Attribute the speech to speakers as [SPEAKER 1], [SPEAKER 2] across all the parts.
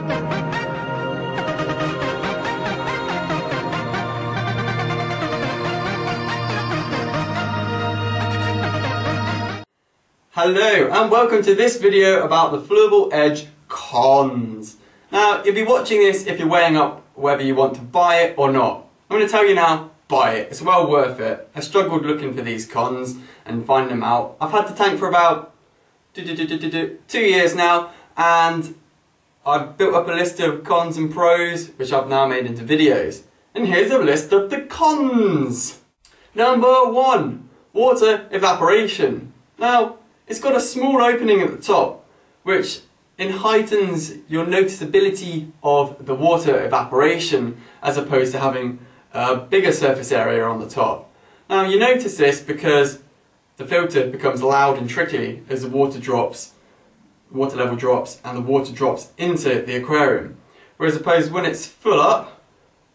[SPEAKER 1] Hello and welcome to this video about the Fluval Edge cons. Now you'll be watching this if you're weighing up whether you want to buy it or not. I'm going to tell you now, buy it. It's well worth it. I struggled looking for these cons and finding them out. I've had the tank for about 2 years now, and I've built up a list of cons and pros which I've now made into videos. And here's a list of the cons. Number 1, water evaporation. Now it's got a small opening at the top which heightens your noticeability of the water evaporation as opposed to having a bigger surface area on the top. Now you notice this because the filter becomes loud and trickly as the water level drops and the water drops into the aquarium. Whereas opposed when it's full up,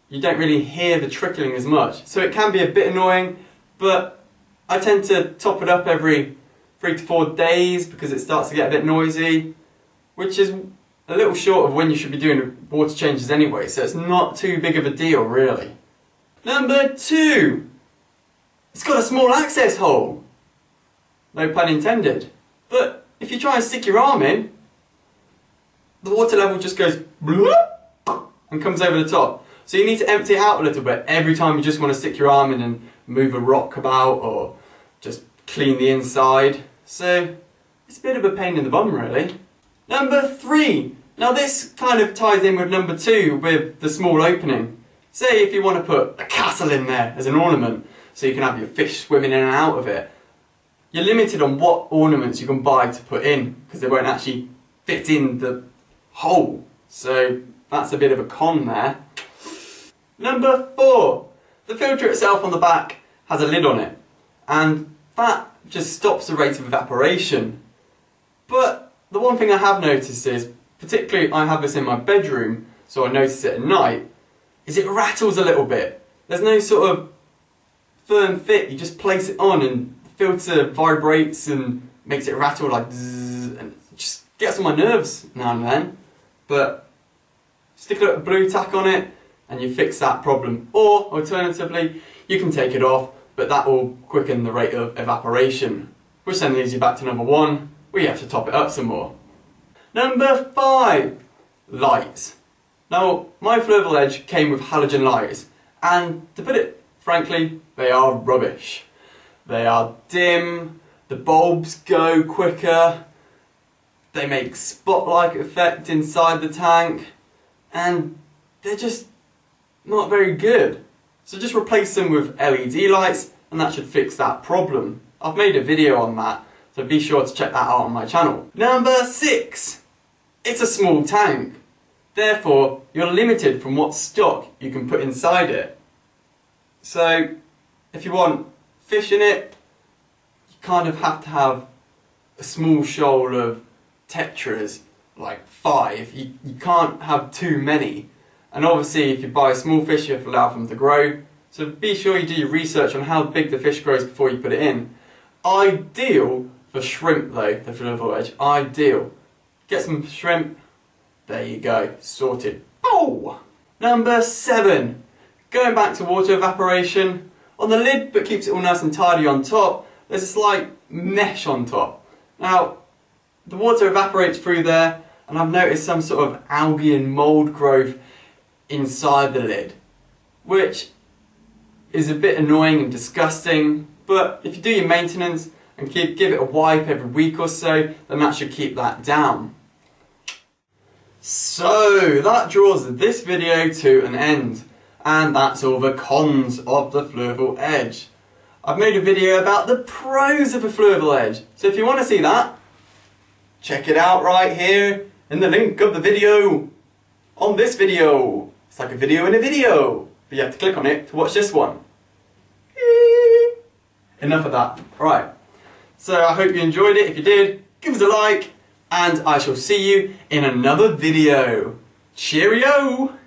[SPEAKER 1] you don't really hear the trickling as much. So it can be a bit annoying, but I tend to top it up every 3 to 4 days because it starts to get a bit noisy, which is a little short of when you should be doing water changes anyway, so it's not too big of a deal really. Number 2, it's got a small access hole. No pun intended. But if you try and stick your arm in, the water level just goes bloop and comes over the top. So you need to empty it out a little bit every time you just want to stick your arm in and move a rock about or just clean the inside. So it's a bit of a pain in the bum really. Number 3. Now this kind of ties in with number 2 with the small opening. Say if you want to put a castle in there as an ornament so you can have your fish swimming in and out of it. You're limited on what ornaments you can buy to put in because they won't actually fit in the hole. So that's a bit of a con there. Number 4. The filter itself on the back has a lid on it, and that just stops the rate of evaporation. But the one thing I have noticed is, particularly I have this in my bedroom, so I notice it at night, is it rattles a little bit. There's no sort of firm fit, you just place it on and the filter vibrates and makes it rattle like zzz, and it just gets on my nerves now and then. But stick a little blue tack on it and you fix that problem. Or alternatively, you can take it off, but that will quicken the rate of evaporation, which then leads you back to number 1, where you have to top it up some more. Number 5, lights. Now, my Fluval Edge came with halogen lights, and to put it frankly, they are rubbish. They are dim, the bulbs go quicker, they make spotlight effect inside the tank, and they're just not very good. So just replace them with LED lights and that should fix that problem. I've made a video on that, so be sure to check that out on my channel. Number 6. It's a small tank. Therefore, you're limited from what stock you can put inside it. So, if you want fish in it, you kind of have to have a small shoal of tetras, like 5. You can't have too many. And obviously if you buy small fish you have to allow them to grow, so be sure you do your research on how big the fish grows before you put it in. Ideal for shrimp though, the Fluval Edge, ideal. Get some shrimp, there you go, sorted. Oh! Number 7, going back to water evaporation. On the lid, but keeps it all nice and tidy on top, there's a slight mesh on top. Now, the water evaporates through there, and I've noticed some sort of algae and mould growth inside the lid, which is a bit annoying and disgusting, but if you do your maintenance and give it a wipe every week or so, then that should keep that down. So that draws this video to an end, and that's all the cons of the Fluval Edge. I've made a video about the pros of the Fluval Edge, so if you want to see that, check it out right here in the link of the video on this video. It's like a video in a video, but you have to click on it to watch this one. Enough of that. Alright, so I hope you enjoyed it. If you did, give us a like, and I shall see you in another video. Cheerio!